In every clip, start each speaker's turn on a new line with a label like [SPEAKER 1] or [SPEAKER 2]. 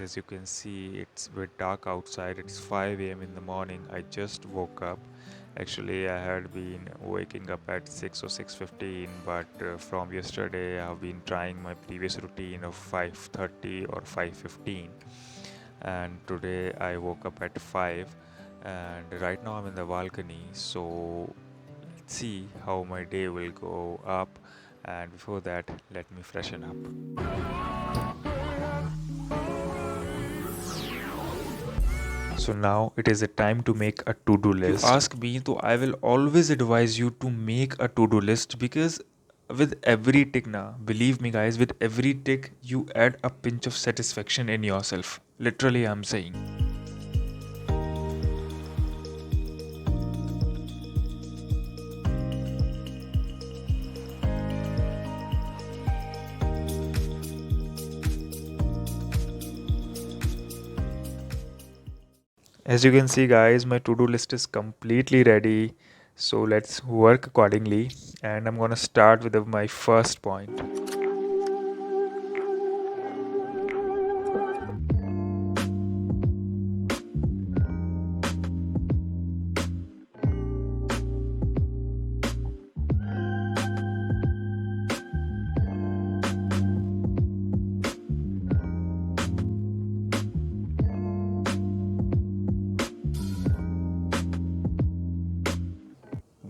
[SPEAKER 1] as you can see, it's a bit dark outside. It's 5 a.m. in the morning. I just woke up. Actually, I had been waking up at 6 or 6:15, but from yesterday, I've been trying my previous routine of 5:30 or 5:15, and today I woke up at 5, and right now I'm in the balcony. So let's see how my day will go up. And before that, let me freshen up. So now it is a time to make a to-do list. You ask me, so I will always advise you to make a to-do list, because with every tick now, believe me guys, with every tick you add a pinch of satisfaction in yourself. Literally, I'm saying. As you can see guys, my to-do list is completely ready. So let's work accordingly, and I'm gonna start with my first point.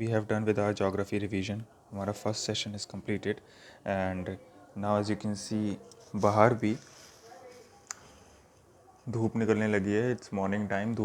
[SPEAKER 1] We have done with our geography revision. हमारा first session is completed, and now as you can see, बाहर भी धूप निकलने लगी है. It's morning time.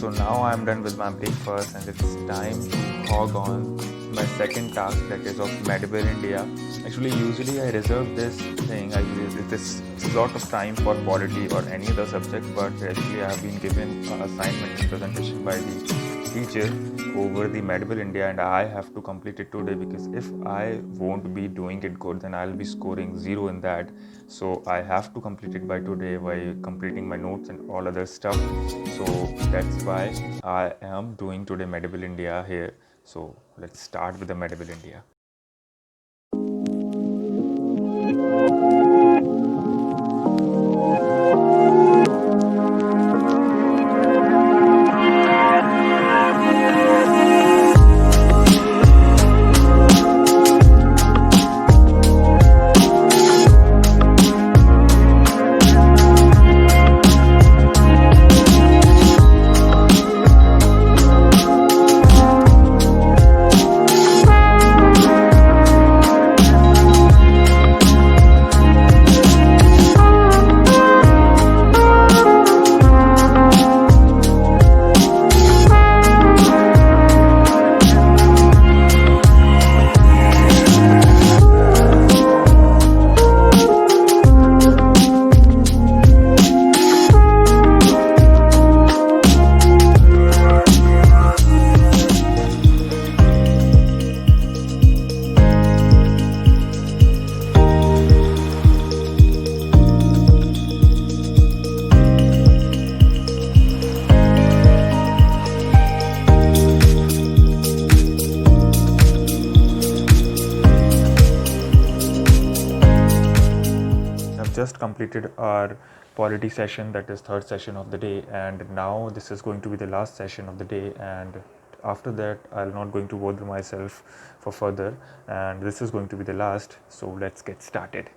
[SPEAKER 1] So now I'm done with my breakfast, and it's time to hog on my second task, that is of Medical India. Actually, usually I reserve this slot of time for polity or any other subject, but actually I have been given an assignment and presentation by the teacher over the Medical India, and I have to complete it today, because if I won't be doing it good, then I'll be scoring 0 in that. So I have to complete it by today by completing my notes and all other stuff. So that's why I am doing today Medical India here. So let's start with the Medical India. just completed our polity session, that is third session of the day, and now this is going to be the last session of the day, and after that I'll not going to bother myself for further, and this is going to be the last. So let's get started.